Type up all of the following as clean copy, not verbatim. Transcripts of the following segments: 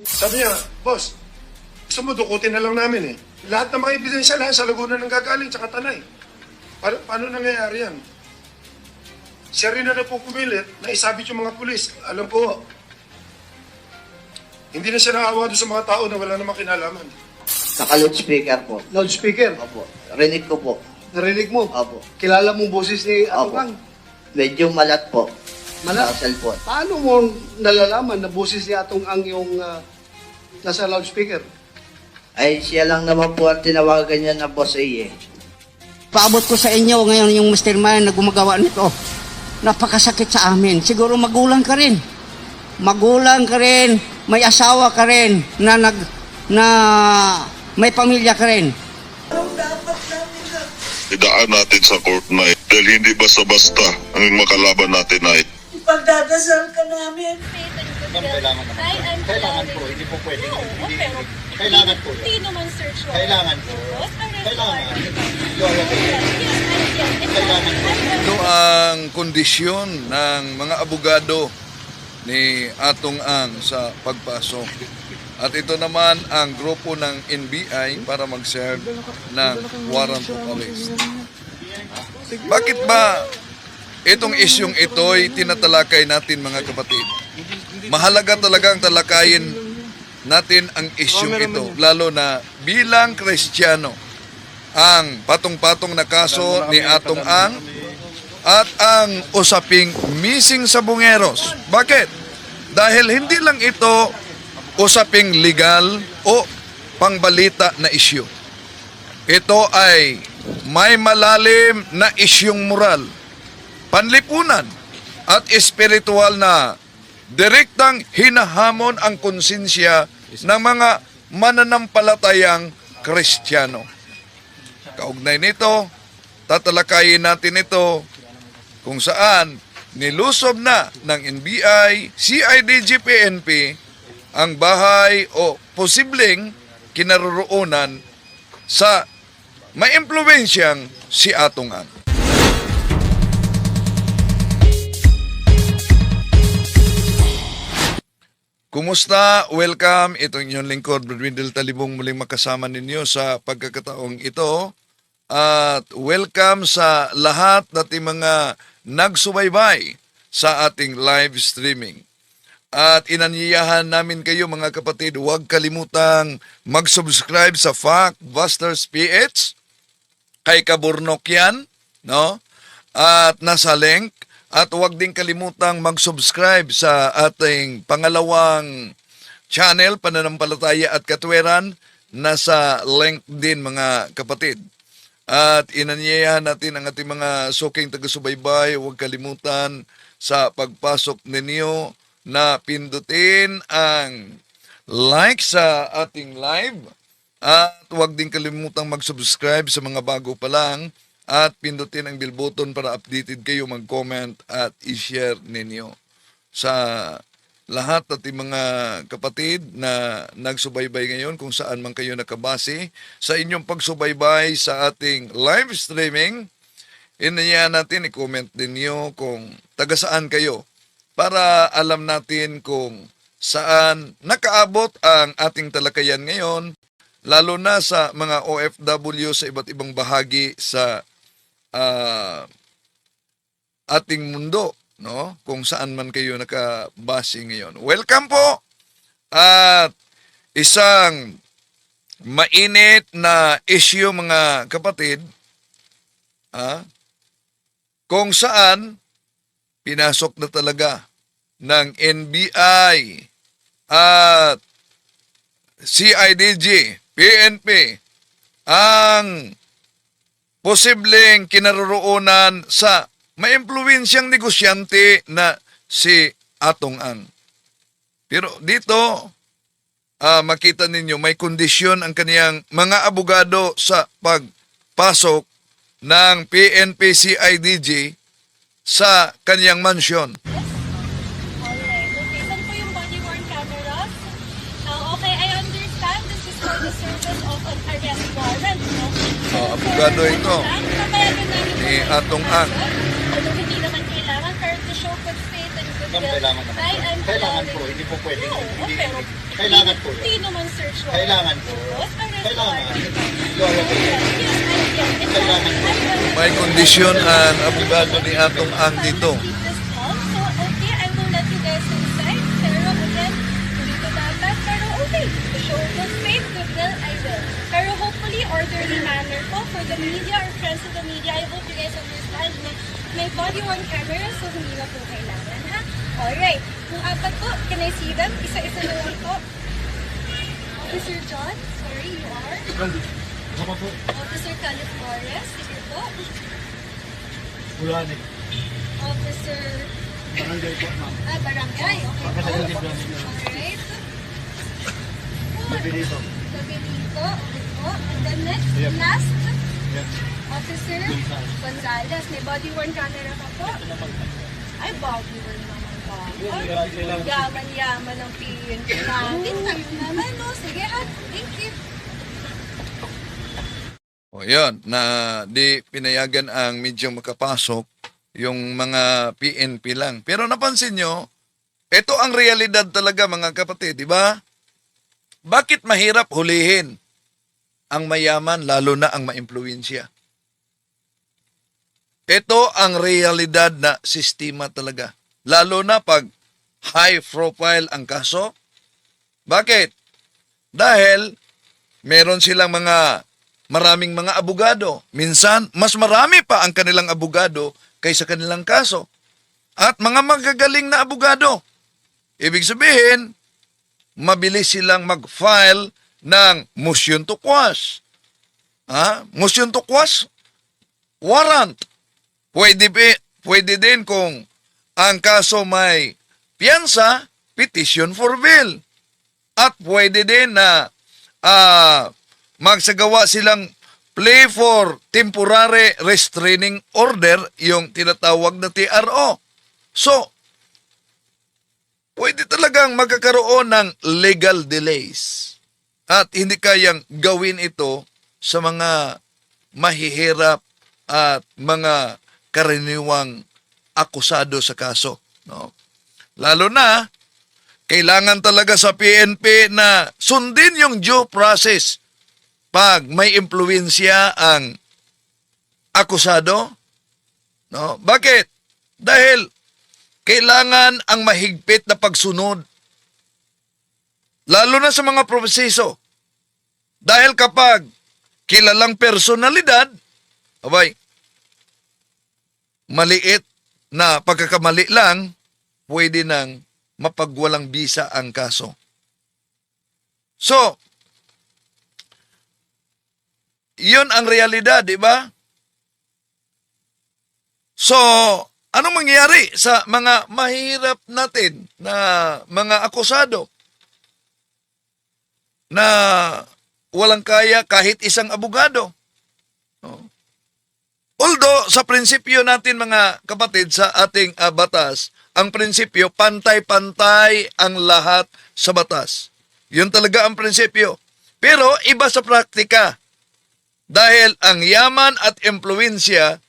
Sabi niya, boss, gusto mo dukutin na lang namin eh. Lahat ng mga ebidensya lahat sa Laguna nang gagaling, tsaka Tanay. Paano nangyayari yan? Siya rin na po pumilit na isabit yung mga pulis. Alam ko, hindi na siya naawa doon sa mga tao na wala namang kinalaman. Naka-loudspeaker po. Loudspeaker. Opo. Rinig ko po. Narinig mo. Opo. Kilala mong boses ni Opo. Atong. Medyo malat po. Malat? Sa cellphone. Paano mo nalalaman na boses ni Atong ang yung nasa loudspeaker? Ay, siya lang naman po ang tinawagan niya na Boss A eh. Paabot ko sa inyo ngayon yung mastermind na gumagawa nito. Napakasakit sa amin. Siguro magulang ka rin. Magulang ka rin, may asawa ka rin, na may pamilya ka rin. Idaan natin sa court night dahil hindi basta-basta ang makalaban natin ay Pagdadasal ka namin. Kailangan po, hindi po pwede. Kailangan po. Hindi naman search warrant. Kailangan po. Ito ang kondisyon ng mga abogado ni Atong Ang sa pagpasok. At ito naman ang grupo ng NBI para mag-serve ng warrant of arrest. Bakit ba itong isyong ito'y tinatalakay natin, mga kapatid? Mahalaga talagang talakayin natin ang isyong ito, lalo na bilang Kristiyano, ang patong-patong na kaso ni Atong Ang at ang usaping missing sa Bungeros. Bakit? Dahil hindi lang ito usaping legal o pangbalita na isyu. Ito ay may malalim na isyong moral, panlipunan at espiritual na direktang hinahamon ang konsensya ng mga mananampalatayang Kristiyano. Kaugnay nito, tatalakayin natin ito kung saan nilusob na ng NBI, CIDG, PNP ang bahay o posibleng kinaroroonan sa may impluwensyang si Atong Ang. Kumusta? Welcome. Ito inyong lingkod, Brad Wendell Talibong, muling makasama ninyo sa pagkakataong ito. At welcome sa lahat nating mga nagsubaybay sa ating live streaming. At inanyayahan namin kayo, mga kapatid, huwag kalimutang mag-subscribe sa Factbusters PH, kay Kaburnok yan, no? At nasa link. At huwag din kalimutang mag-subscribe sa ating pangalawang channel, Pananampalataya at Katwiran, nasa link din, mga kapatid. At inanyayahan natin ang ating mga suking taga-subaybay, huwag kalimutan sa pagpasok ninyo na pindutin ang like sa ating live. At huwag din kalimutang mag-subscribe sa mga bago pa lang. At pindutin ang bell button para updated kayo, mag-comment at i-share ninyo sa lahat ating mga kapatid na nagsubaybay ngayon kung saan man kayo nakabase. Sa inyong pagsubaybay sa ating live streaming, inanyayahan natin, i-comment ninyo kung taga saan kayo para alam natin kung saan nakaabot ang ating talakayan ngayon, lalo na sa mga OFW sa iba't ibang bahagi sa ating mundo, no? Kung saan man kayo nakabase ngayon. Welcome po! At isang mainit na issue, mga kapatid, kung saan pinasok na talaga ng NBI at CIDG, PNP, ang posibleng kinaroroonan sa maimpluwensyang negosyante na si Atong Ang. Pero dito, makita ninyo, may kondisyon ang kaniyang mga abogado sa pagpasok ng PNP CIDG sa kaniyang mansyon. Alright. Okay, saan po yung body-worn cameras? Okay, I understand this is for the service of an arrest warrant, no? Abogado ito Papayagan namin ni Atong Ang. Although hindi naman kailangan, pero to show good faith and good ma'am, kailangan naman. Kailangan po, hindi po pwede. Kailangan po. Hindi naman search warrant. Kailangan po. Kailangan. May kondisyon ang abogado ni Atong Ang dito. So, okay, I will let you guys decide. Pero again, hindi ko dapat. Pero okay, to show good faith, goodwill, I will. Pero hopefully, orderly manner po for the media or friends of the media. I hope you guys understand na may body-worn camera, so hindi na po kailangan, ha? Alright, kung apat po, can I see them? Isa-isa na lang po. Officer John, sorry, you are? Officer Calif Flores, sige po. Officer... Barangay po, ma'am. Barangay, okay po. Alright. Gabinito, okay po. And then next, last, Officer Gonzales. May body-worn camera ka po? Ay, body-worn naman ba? Yaman-yaman ng PNP natin. Tayo naman, no? Sige, ha? Thank you. O yun, na di pinayagan ang medyang makapasok yung mga PNP lang. Pero napansin nyo, ito ang realidad talaga mga kapatid, di ba? Bakit mahirap hulihin ang mayaman lalo na ang maimpluwensya? Ito ang realidad na sistema talaga. Lalo na pag high profile ang kaso. Bakit? Dahil meron silang maraming mga abogado. Minsan, mas marami pa ang kanilang abogado kaysa kanilang kaso. At mga magagaling na abogado. Ibig sabihin, mabilis silang mag-file ng motion to quash. Motion to quash? Warrant. Pwede din kung ang kaso may piyansa, petition for bail. At pwede din na magsagawa silang plea for temporary restraining order, yung tinatawag na TRO. So, pwede talagang magkakaroon ng legal delays. At hindi kayang gawin ito sa mga mahihirap at mga karaniwang akusado sa kaso. No? Lalo na, kailangan talaga sa PNP na sundin yung due process pag may impluwensya ang akusado. No? Bakit? Dahil kailangan ang mahigpit na pagsunod. Lalo na sa mga proseso. Dahil kapag kilalang personalidad, maliit na pagkakamali lang, pwede nang mapagwalang bisa ang kaso. So, yun ang realidad, di ba? So, anong mangyayari sa mga mahirap natin na mga akusado na walang kaya kahit isang abogado? Although, sa prinsipyo natin mga kapatid sa ating batas, ang prinsipyo, pantay-pantay ang lahat sa batas. Yun talaga ang prinsipyo. Pero iba sa praktika. Dahil ang yaman at impluwensya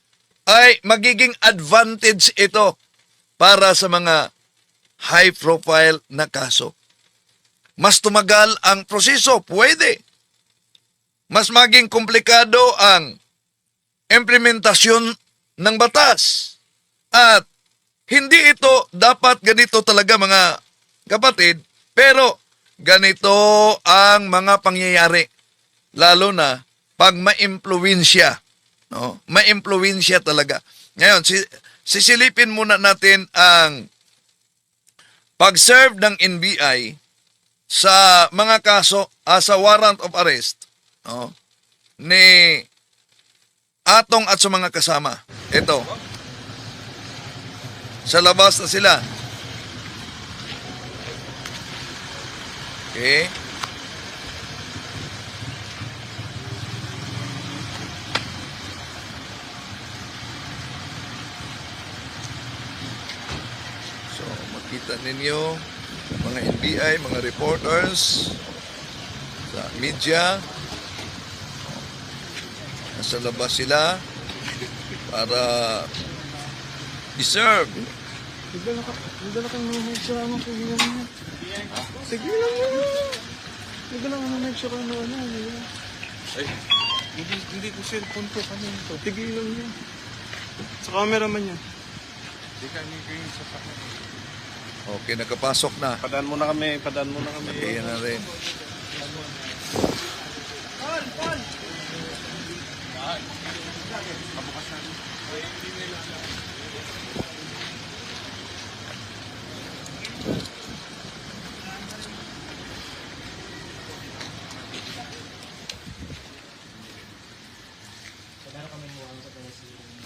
ay magiging advantage ito para sa mga high-profile na kaso. Mas tumagal ang proseso, pwede. Mas maging komplikado ang implementasyon ng batas. At hindi ito dapat ganito talaga mga kapatid, pero ganito ang mga pangyayari. Lalo na pag maimpluwensya. No? Maimpluwensya talaga. Ngayon, sisilipin muna natin ang pag-serve ng NBI sa mga kaso sa warrant of arrest, no? Ni Atong at sa mga kasama. Ito. Sa labas na sila. Okay. So, makita ninyo mga NBI, mga reporters sa media. Nasa labas sila para i-serve Nagdala kang mga nagsara mo, tigilan mo. Tigilan mo. Nagdala kang mga nagsara mo, ano. Ay, hindi ko cellphone to. Kanina to. Tigilan mo. Sa camera man yan. Hindi kami kayo sa camera. Okay, nakapasok na. Padaan mo na kami. Ayan na rin.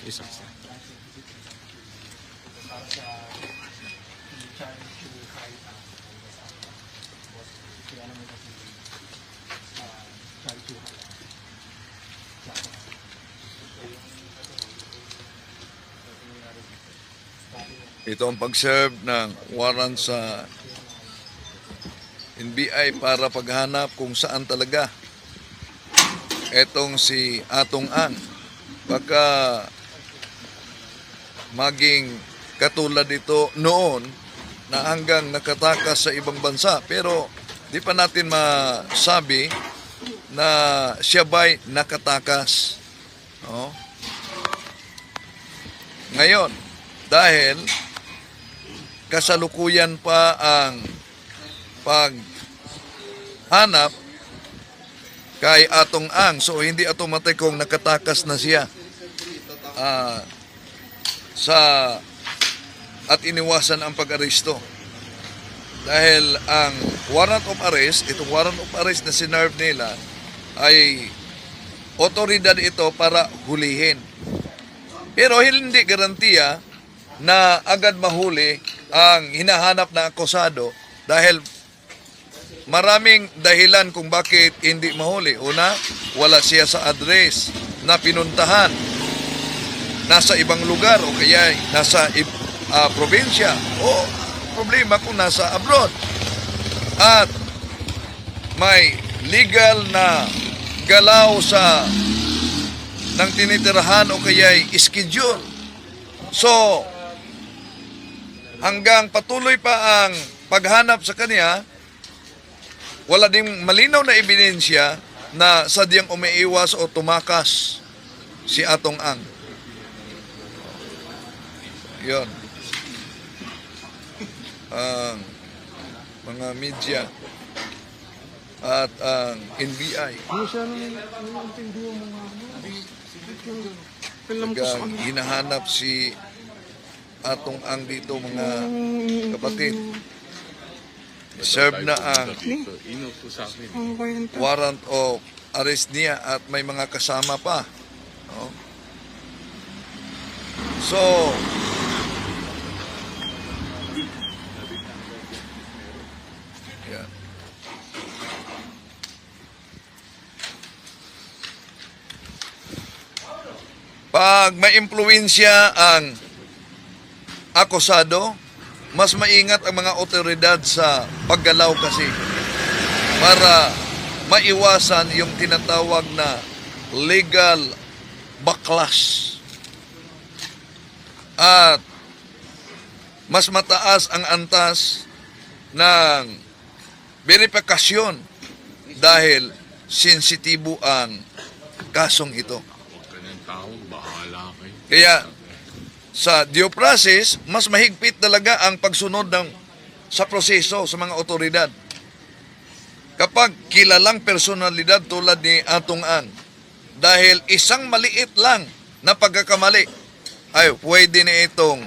Isa. Ito ang pag-serve ng warrant sa NBI para paghanap kung saan talaga etong si Atong Ang. Baka maging katulad ito noon na hanggang nakatakas sa ibang bansa. Pero di pa natin masabi na siya ba'y nakatakas. Oh. Ngayon, dahil kasalukuyan pa ang paghanap kay Atong Ang. So, hindi automatic kung nakatakas na siya at iniwasan ang pag-aresto. Dahil ang warrant of arrest, itong warrant of arrest na sinerve nila ay otoridad ito para hulihin. Pero hindi garantiya na agad mahuli ang hinahanap na akusado dahil maraming dahilan kung bakit hindi mahuli. Una, wala siya sa address na pinuntahan. Nasa ibang lugar o kaya nasa probinsya o problema kung nasa abroad. At may legal na galaw sa ng tinitirahan o kaya schedule. So, hanggang patuloy pa ang paghanap sa kanya, wala ding malinaw na ebidensya na sadyang umiiwas o tumakas si Atong Ang. Yon. Ang mga media at ang NBI hinahanap si Atong Ang dito, mga kapatid. Serve na ang warrant of arrest niya at may mga kasama pa. No? So, yan. Pag may impluwensya ang akusado, mas maingat ang mga otoridad sa paggalaw kasi para maiwasan yung tinatawag na legal backlash. At mas mataas ang antas ng verifikasyon dahil sensitibo ang kasong ito. Kaya sa due process, mas mahigpit talaga ang pagsunod sa proseso sa mga otoridad. Kapag kilalang personalidad tulad ni Atong Ang, dahil isang maliit lang na pagkakamali, ay pwede na itong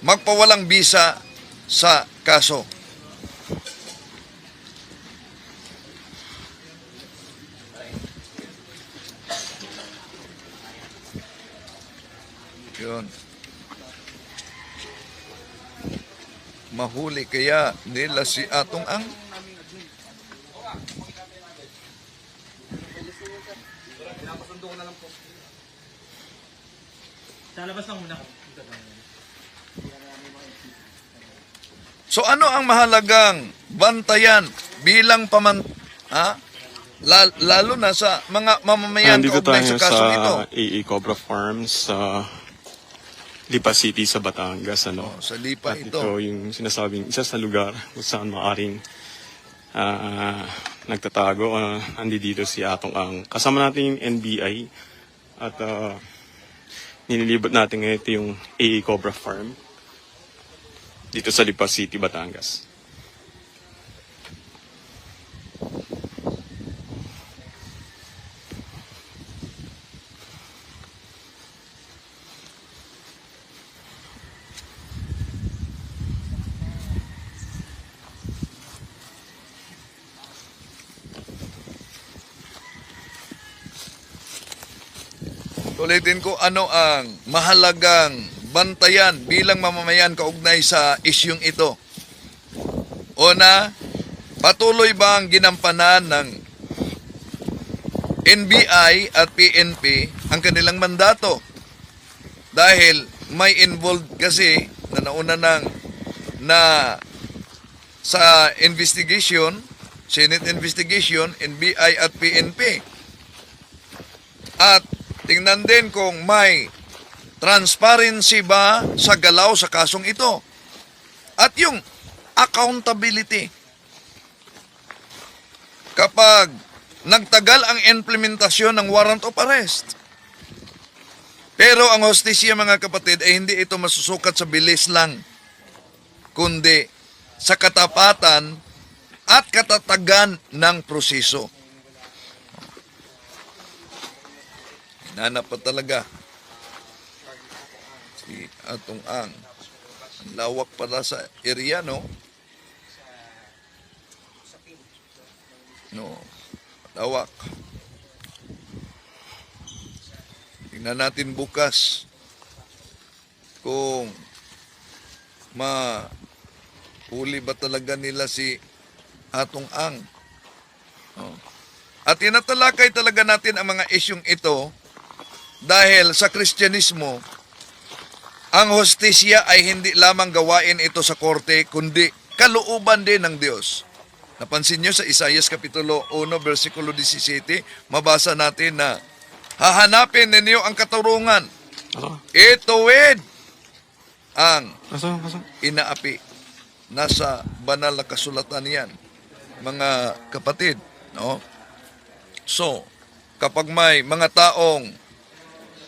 magpawalang bisa sa kaso. Yun. Mahuli kaya nila si Atong Ang? So ano ang mahalagang bantayan bilang lalo na sa mga mamamayan Nandito kaugnay tayo sa kaso ito? sa AA Cobra Farms. Lipa City sa Batangas. Ano? Sa Lipa At ito. ito yung sinasabing isa sa lugar kung saan maaring nagtatago. Andi dito si Atong Ang. Kasama natin yung NBI at nililibot natin ngayon ito yung AA Cobra Farm dito sa Lipa City, Batangas. Ulitin ko, ano ang mahalagang bantayan bilang mamamayan kaugnay sa isyung ito? Una, patuloy ba ang ginampanan ng NBI at PNP ang kanilang mandato? Dahil may involved kasi na nauna na sa investigation, Senate investigation, NBI at PNP. At tingnan din kung may transparency ba sa galaw sa kasong ito. At yung accountability. Kapag nagtagal ang implementasyon ng warrant of arrest. Pero ang hostisya, mga kapatid, ay hindi ito masusukat sa bilis lang, kundi sa katapatan at katatagan ng proseso. Hinanap pa talaga si Atong Ang. Ang lawak pala sa area, no? No, lawak. Tingnan natin bukas kung mahuli ba talaga nila si Atong Ang. Oh. At tinatalakay talaga natin ang mga isyong ito dahil sa Kristyanismo, ang hostisya ay hindi lamang gawain ito sa korte, kundi kalooban din ng Diyos. Napansin nyo sa Isaias Kapitulo 1, versikulo 17, mabasa natin na hahanapin ninyo ang katurungan. Ituwid ang inaapi. Nasa banal na kasulatan yan, mga kapatid. No? So, kapag may mga taong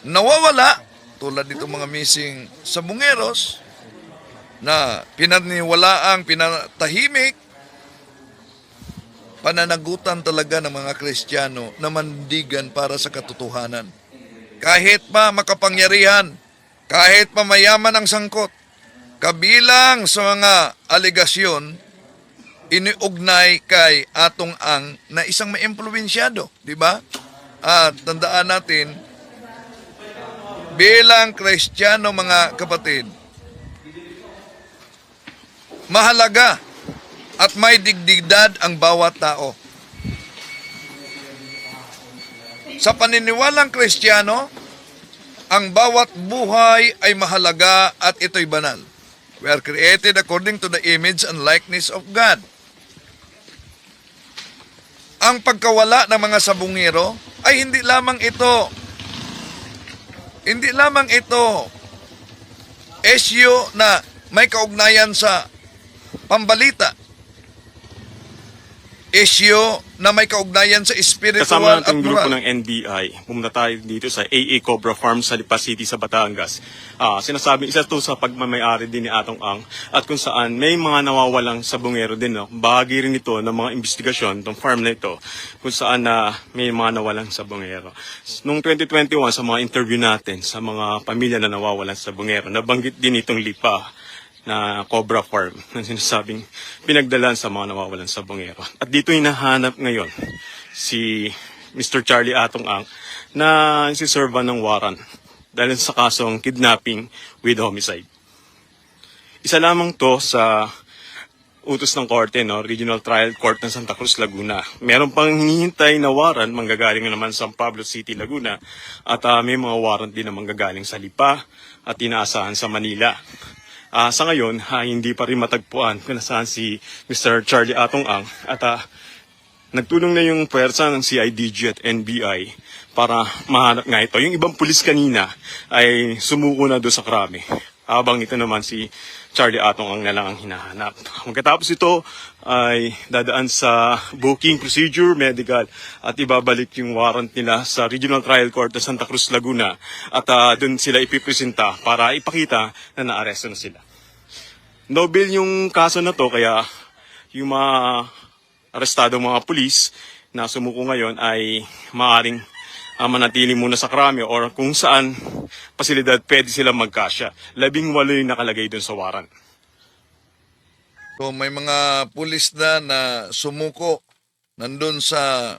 nawawala, tulad nito mga missing sa Bungeros, na pinaniwalaang pinatahimik, pananagutan talaga ng mga Kristiyano na mandigan para sa katotohanan. Kahit pa makapangyarihan, kahit pa mayaman ang sangkot, kabilang sa mga aligasyon, iniugnay kay Atong Ang na isang maimpluwensyado, di ba? At tandaan natin, bilang Kristiyano, mga kapatid, mahalaga at may digdigdad ang bawat tao. Sa paniniwalang Kristiyano, ang bawat buhay ay mahalaga at ito'y banal. We are created according to the image and likeness of God. Ang pagkawala ng mga sabungero ay hindi lamang ito issue na may kaugnayan sa pambalita. Issue na may kaugnayan sa spiritual Kasama at natin yung grupo moral. ng NBI. Pumunta tayo dito sa AA Cobra Farm sa Lipa City sa Batangas. Sinasabi, isa to sa pagmamayari din ni Atong Ang at kung saan may mga nawawalang sabungero din. No? Bahagi rin ito ng mga investigasyon ng farm na ito kung saan may mga nawalang sabungero. Noong 2021 sa mga interview natin sa mga pamilya na nawawalang sabungero, nabanggit din itong Lipa na Cobra Farm na sinasabing pinagdalan sa mga nawawalan sa bungero. At dito hinahanap ngayon si Mr. Charlie Atong Ang na isiserva ng warrant dahil sa kasong kidnapping with homicide. Isa lamang to sa utos ng korte, no? Regional Trial Court ng Santa Cruz, Laguna. Meron pang hinihintay na warrant manggagaling naman sa Pablo City, Laguna at may mga warrant din na manggagaling sa Lipa at inaasahan sa Manila. Sa ngayon, hindi pa rin matagpuan kung nasaan si Mr. Charlie Atong Ang at nagtulong na yung puwersa ng CIDG at NBI para mahanap nga ito. Yung ibang pulis kanina ay sumuko na doon sa krami. Habang ito naman si Charlie Atong ang nalang ang hinahanap. Pagkatapos ito ay dadaan sa booking procedure, medical at ibabalik yung warrant nila sa Regional Trial Court ng Santa Cruz, Laguna at doon sila ipipresenta para ipakita na naaresto na sila. Nobel yung kaso na to kaya yung mga arestadong mga pulis na sumuko ngayon ay maaaring manatili muna sa krami or kung saan pasilidad pwede sila magkasya. 18 yung nakalagay dun sa warrant. So may mga pulis na sumuko nandun sa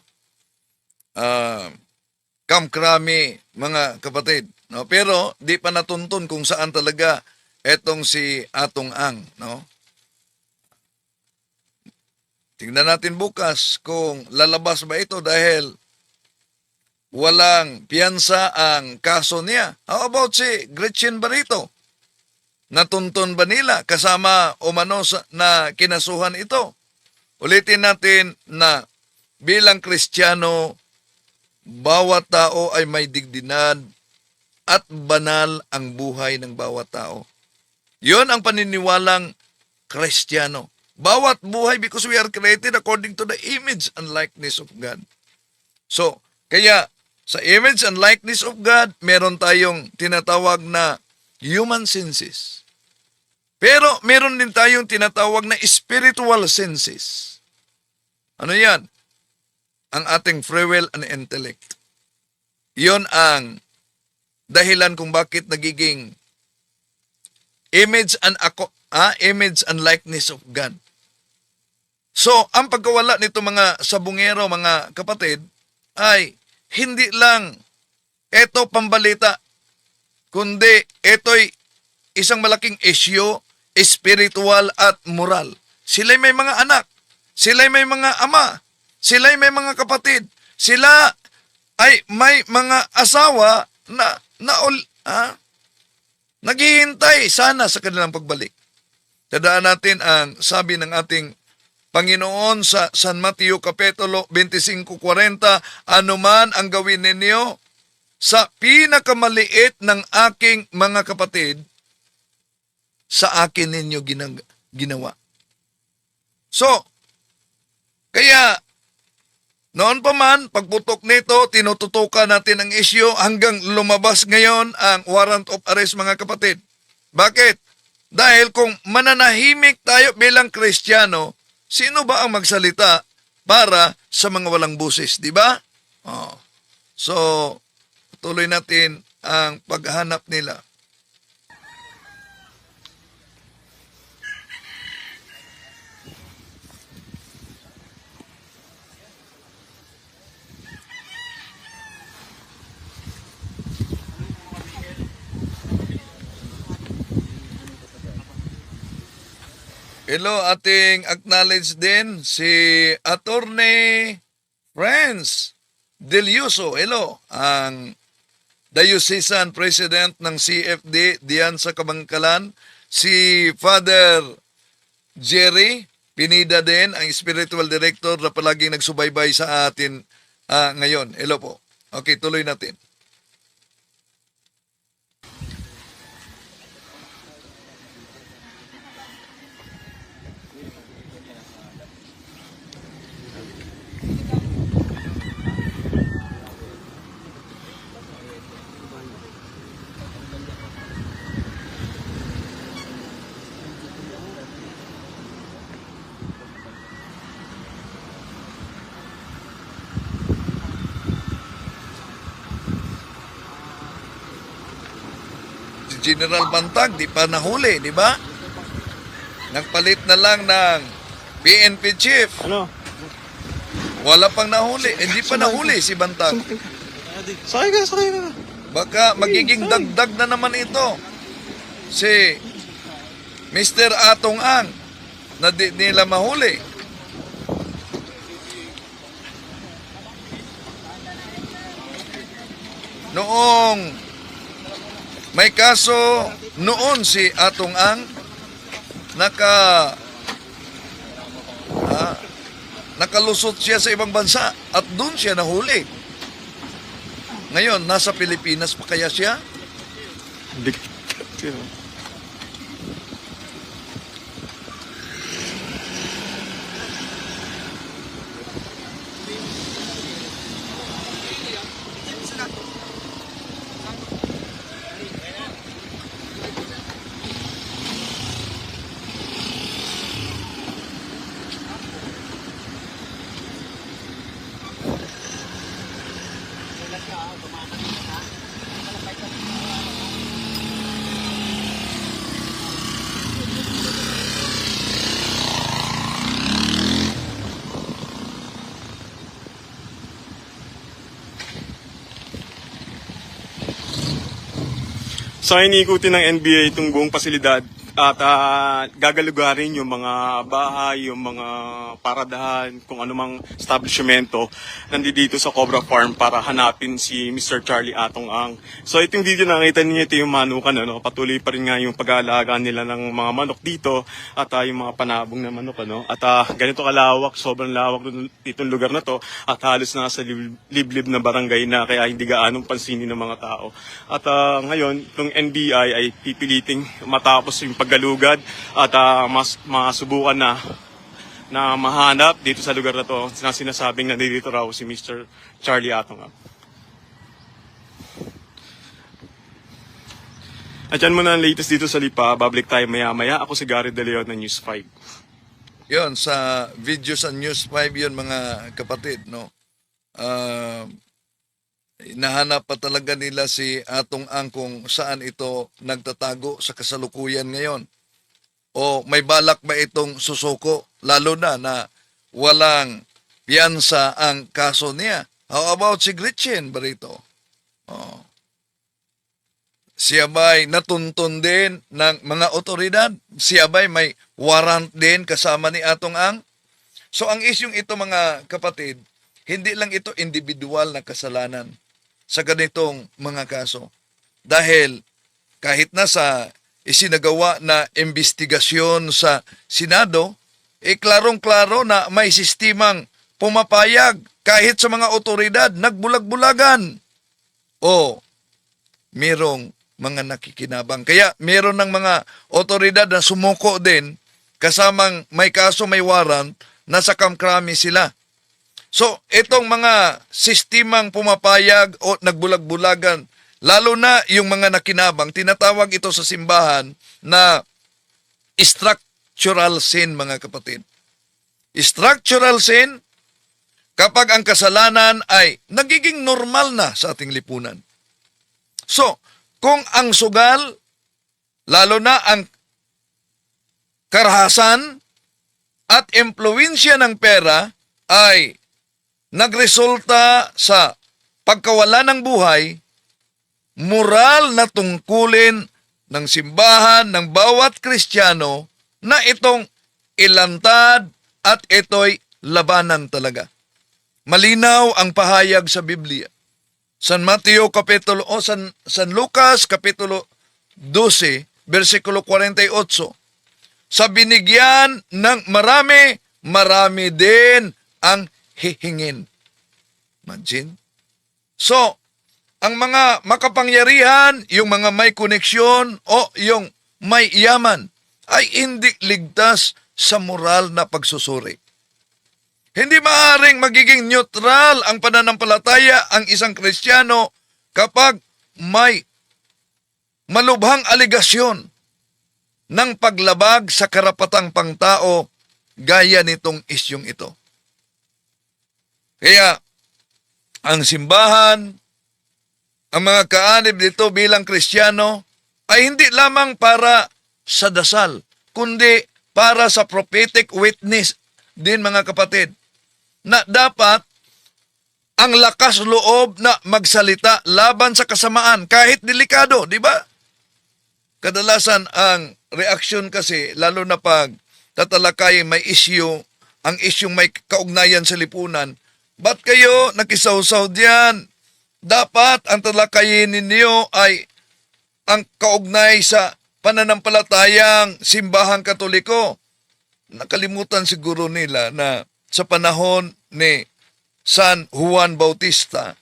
Camp Crame, mga kapatid. No? Pero di pa natuntun kung saan talaga etong si Atong Ang. No? Tingnan natin bukas kung lalabas ba ito dahil walang piyansa ang kaso niya. How about si Gretchen Barito? Natuntun ba nila kasama umano na kinasuhan ito? Ulitin natin na bilang Kristiyano, bawat tao ay may dignidad at banal ang buhay ng bawat tao. Yon ang paniniwalang Kristiyano. Bawat buhay because we are created according to the image and likeness of God. So, kaya sa image and likeness of God, meron tayong tinatawag na human senses. Pero meron din tayong tinatawag na spiritual senses. Ano yan? Ang ating free will and intellect. Yon ang dahilan kung bakit nagiging image and likeness of God. So, ang pagkawala nito mga sabungero, mga kapatid, ay hindi lang ito pambalita, kundi ito'y isang malaking issue, spiritual at moral. Sila'y may mga anak, sila'y may mga ama, sila'y may mga kapatid, sila ay may mga asawa na naghihintay sana sa kanilang pagbalik. Tandaan natin ang sabi ng ating Panginoon sa San Mateo Kapitulo 25:40, anuman ang gawin ninyo sa pinakamaliit ng aking mga kapatid, sa akin ninyo ginawa. So, kaya noon pa man, pagputok nito, tinututukan natin ang issue hanggang lumabas ngayon ang warrant of arrest, mga kapatid. Bakit? Dahil kung mananahimik tayo bilang Kristiyano, sino ba ang magsalita para sa mga walang busis, di ba? Oh. So, tuloy natin ang paghahanap nila. Hello, ating acknowledge din si Attorney Franz Delioso. Hello, ang Diocesan President ng CFD diyan sa Kabangkalan. Si Father Jerry Pinida din, ang Spiritual Director na palaging nagsubaybay sa atin ngayon. Hello po. Okay, tuloy natin. General Bantag, di pa nahuli, di ba? Nagpalit na lang ng PNP chief. Ano? Wala pang nahuli. Hindi pa nahuli si Bantag. Sakay ka. Baka magiging dagdag na naman ito. Si Mr. Atong Ang na di nila mahuli. Noong may kaso noon si Atong Ang nakalusot siya sa ibang bansa at doon siya nahuli. Ngayon, nasa Pilipinas pa kaya siya? Hindi. Sino? So, iniikutin ng NBA itong buong pasilidad at gagalugarin yung mga bahay, yung mga paradahan, kung anumang establishmento nandito sa Cobra Farm para hanapin si Mr. Charlie Atong Ang. So, itong video na nakita niyo, ito yung manukan. Ano? Patuloy pa rin nga yung pag-aalaga nila ng mga manok dito at yung mga panabong na manok. Ano? At ganito kalawak, sobrang lawak ditong lugar na to at halos nasa liblib na barangay na kaya hindi gaanong pansinin ng mga tao. At ngayon, itong NBI ay pipiliting matapos yung paggalugad at masubukan na mahanap dito sa lugar na to na sinasabing nandito raw si Mr. Charlie Atong. At yan muna ang latest dito sa Lipa. Babalik tayo maya-maya. Ako si Gary De Leon ng News 5. Yon sa video sa News 5 yon mga kapatid, no. Nahanap pa talaga nila si Atong Ang kung saan ito nagtatago sa kasalukuyan ngayon. O may balak ba itong susuko, lalo na walang piyansa ang kaso niya. How about si Gretchen Barreto? Oh. Siya ba'y natuntun din ng mga otoridad? Siya ba'y may warrant din kasama ni Atong Ang? So ang isyong ito mga kapatid, hindi lang ito individual na kasalanan sa ganitong mga kaso. Dahil kahit na sa isinagawa na investigasyon sa Senado, klarong-klaro na may sistemang pumapayag kahit sa mga otoridad, nagbulag-bulagan. O merong mga nakikinabang. Kaya meron ng mga otoridad na sumuko din, kasamang may kaso, may warrant, nasa kamkrami sila. So, itong mga sistemang pumapayag o nagbulag-bulagan, lalo na yung mga nakinabang, tinatawag ito sa simbahan na structural sin, mga kapatid. Structural sin, kapag ang kasalanan ay nagiging normal na sa ating lipunan. So, kung ang sugal, lalo na ang karahasan at impluwensya ng pera ay nagresulta sa pagkawala ng buhay, moral na tungkulin ng simbahan ng bawat Kristiyano na itong ilantad at ito'y labanan talaga. Malinaw ang pahayag sa Biblia. San Lucas Kapitulo 12, versikulo 48. Sa binigyan ng marami, marami din ang hihingin. Imagine. So, ang mga makapangyarihan, yung mga may koneksyon o yung may yaman, ay hindi ligtas sa moral na pagsusuri. Hindi maaaring magiging neutral ang pananampalataya ang isang Kristiyano kapag may malubhang aligasyon ng paglabag sa karapatang pangtao gaya nitong isyong ito. Kaya, ang simbahan, ang mga kaanib dito bilang Kristiyano, ay hindi lamang para sa dasal, kundi para sa prophetic witness din, mga kapatid, na dapat ang lakas loob na magsalita laban sa kasamaan, kahit delikado, di ba? Kadalasan ang reaksyon kasi, lalo na pag tatalakay may issue, ang isyong may kaugnayan sa lipunan, ba't kayo nakisawsaw diyan? Dapat ang talakayin ninyo ay ang kaugnay sa pananampalatayang simbahang Katoliko. Nakalimutan siguro nila na sa panahon ni San Juan Bautista,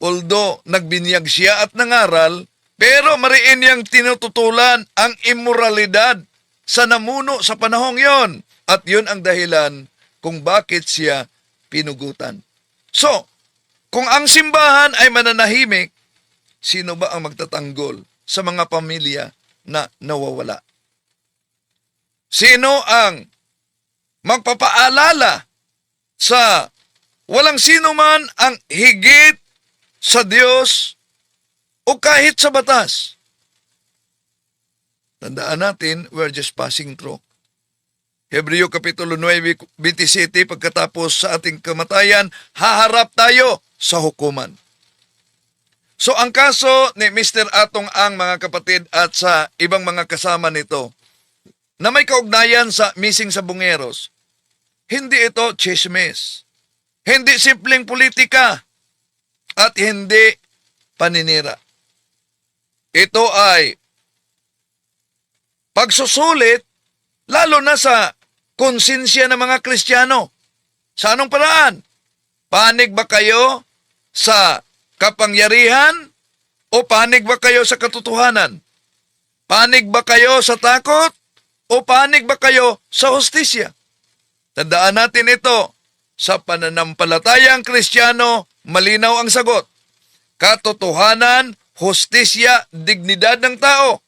although nagbinyag siya at nangaral, pero mariin niyang tinututulan ang immoralidad sa namuno sa panahong yon. At yun ang dahilan kung bakit siya pinugutan. So, kung ang simbahan ay mananahimik, sino ba ang magtatanggol sa mga pamilya na nawawala? Sino ang magpapaalala sa walang sino man ang higit sa Diyos o kahit sa batas? Tandaan natin, we're just passing through. Hebreo Kapitulo 9:27, pagkatapos sa ating kamatayan, haharap tayo sa hukuman. So ang kaso ni Mr. Atong Ang, mga kapatid, at sa ibang mga kasama nito, na may kaugnayan sa missing sa Bungeros, hindi ito chismis, hindi simpleng politika, at hindi paninira. Ito ay pagsusulit, lalo na sa konsensya ng mga Kristiyano. Sa anong paraan? Panig ba kayo sa kapangyarihan o panig ba kayo sa katotohanan? Panig ba kayo sa takot o panig ba kayo sa hustisya? Tandaan natin ito, sa pananampalatayang Kristiyano, malinaw ang sagot. Katotohanan, hustisya, dignidad ng tao.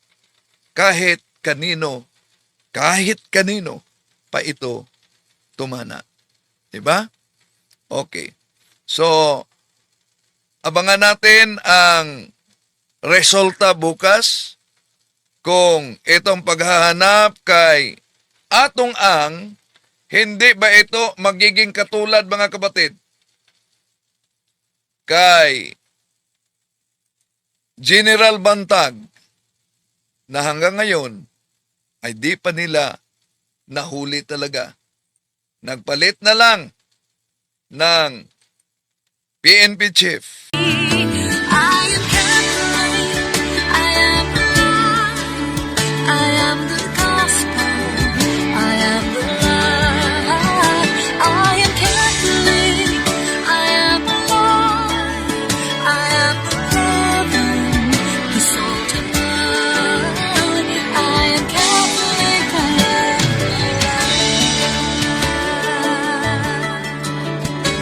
Kahit kanino pa ito tumana. Diba? Okay. So, abangan natin ang resulta bukas kung itong paghahanap kay Atong Ang, hindi ba ito magiging katulad, mga kapatid, kay General Bantag, na hanggang ngayon ay di pa nila nahuli talaga. Nagpalit na lang ng PNP chief